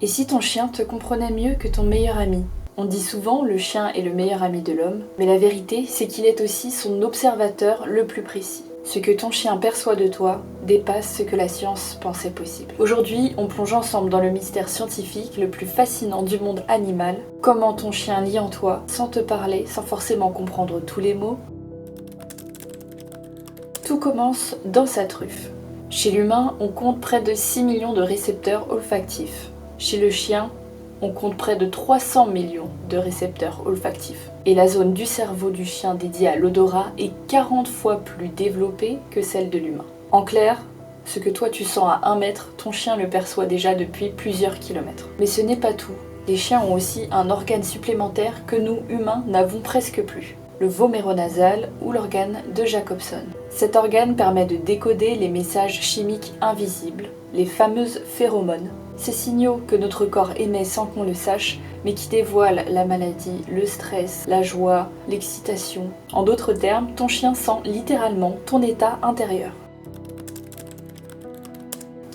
Et si ton chien te comprenait mieux que ton meilleur ami? On dit souvent le chien est le meilleur ami de l'homme, mais la vérité c'est qu'il est aussi son observateur le plus précis. Ce que ton chien perçoit de toi dépasse ce que la science pensait possible. Aujourd'hui, on plonge ensemble dans le mystère scientifique le plus fascinant du monde animal. Comment ton chien lit en toi, sans te parler, sans forcément comprendre tous les mots. Tout commence dans sa truffe. Chez l'humain, on compte près de 6 millions de récepteurs olfactifs. Chez le chien, on compte près de 300 millions de récepteurs olfactifs. Et la zone du cerveau du chien dédiée à l'odorat est 40 fois plus développée que celle de l'humain. En clair, ce que toi tu sens à 1 mètre, ton chien le perçoit déjà depuis plusieurs kilomètres. Mais ce n'est pas tout. Les chiens ont aussi un organe supplémentaire que nous, humains, n'avons presque plus. Le voméronasal ou l'organe de Jacobson. Cet organe permet de décoder les messages chimiques invisibles, les fameuses phéromones. Ces signaux que notre corps émet sans qu'on le sache, mais qui dévoilent la maladie, le stress, la joie, l'excitation. En d'autres termes, ton chien sent littéralement ton état intérieur.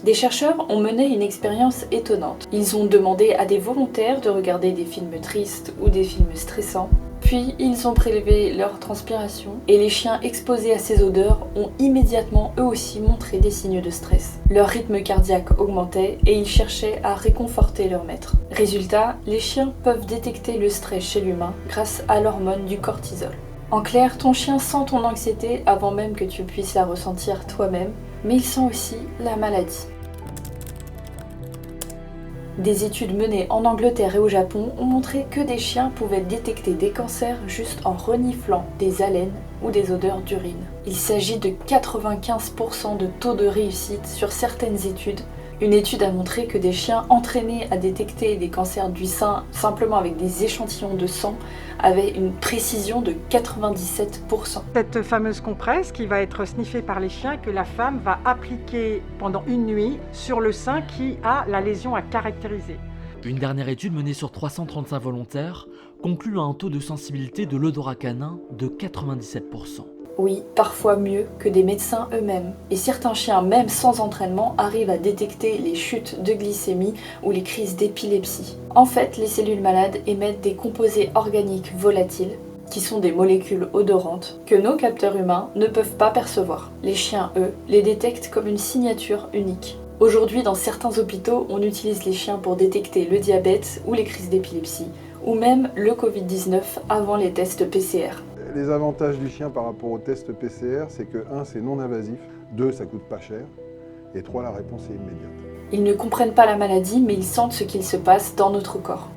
Des chercheurs ont mené une expérience étonnante. Ils ont demandé à des volontaires de regarder des films tristes ou des films stressants. Puis ils ont prélevé leur transpiration et les chiens exposés à ces odeurs ont immédiatement eux aussi montré des signes de stress. Leur rythme cardiaque augmentait et ils cherchaient à réconforter leur maître. Résultat, les chiens peuvent détecter le stress chez l'humain grâce à l'hormone du cortisol. En clair, ton chien sent ton anxiété avant même que tu puisses la ressentir toi-même, mais il sent aussi la maladie. Des études menées en Angleterre et au Japon ont montré que des chiens pouvaient détecter des cancers juste en reniflant des haleines ou des odeurs d'urine. Il s'agit de 95% de taux de réussite sur certaines études. Une étude a montré que des chiens entraînés à détecter des cancers du sein simplement avec des échantillons de sang avaient une précision de 97%. Cette fameuse compresse qui va être sniffée par les chiens que la femme va appliquer pendant une nuit sur le sein qui a la lésion à caractériser. Une dernière étude menée sur 335 volontaires conclut à un taux de sensibilité de l'odorat canin de 97%. Oui, parfois mieux que des médecins eux-mêmes. Et certains chiens, même sans entraînement, arrivent à détecter les chutes de glycémie ou les crises d'épilepsie. En fait, les cellules malades émettent des composés organiques volatiles, qui sont des molécules odorantes, que nos capteurs humains ne peuvent pas percevoir. Les chiens, eux, les détectent comme une signature unique. Aujourd'hui, dans certains hôpitaux, on utilise les chiens pour détecter le diabète ou les crises d'épilepsie, ou même le Covid-19 avant les tests PCR. Les avantages du chien par rapport au test PCR, c'est que 1, c'est non invasif, 2, ça coûte pas cher, et 3, la réponse est immédiate. Ils ne comprennent pas la maladie, mais ils sentent ce qu'il se passe dans notre corps.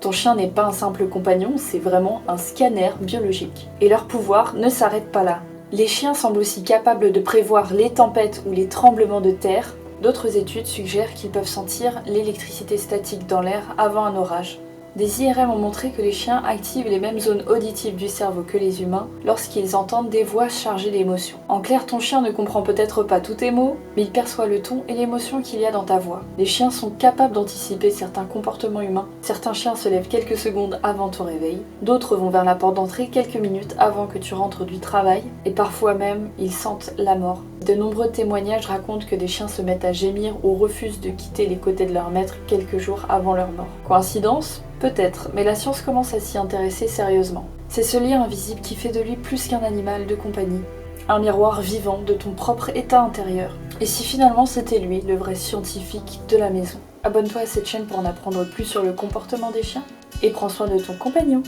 Ton chien n'est pas un simple compagnon, c'est vraiment un scanner biologique. Et leur pouvoir ne s'arrête pas là. Les chiens semblent aussi capables de prévoir les tempêtes ou les tremblements de terre. D'autres études suggèrent qu'ils peuvent sentir l'électricité statique dans l'air avant un orage. Des IRM ont montré que les chiens activent les mêmes zones auditives du cerveau que les humains lorsqu'ils entendent des voix chargées d'émotions. En clair, ton chien ne comprend peut-être pas tous tes mots, mais il perçoit le ton et l'émotion qu'il y a dans ta voix. Les chiens sont capables d'anticiper certains comportements humains. Certains chiens se lèvent quelques secondes avant ton réveil, d'autres vont vers la porte d'entrée quelques minutes avant que tu rentres du travail, et parfois même, ils sentent la mort. De nombreux témoignages racontent que des chiens se mettent à gémir ou refusent de quitter les côtés de leur maître quelques jours avant leur mort. Coïncidence ? Peut-être, mais la science commence à s'y intéresser sérieusement. C'est ce lien invisible qui fait de lui plus qu'un animal de compagnie, un miroir vivant de ton propre état intérieur. Et si finalement c'était lui, le vrai scientifique de la maison? Abonne-toi à cette chaîne pour en apprendre plus sur le comportement des chiens et prends soin de ton compagnon.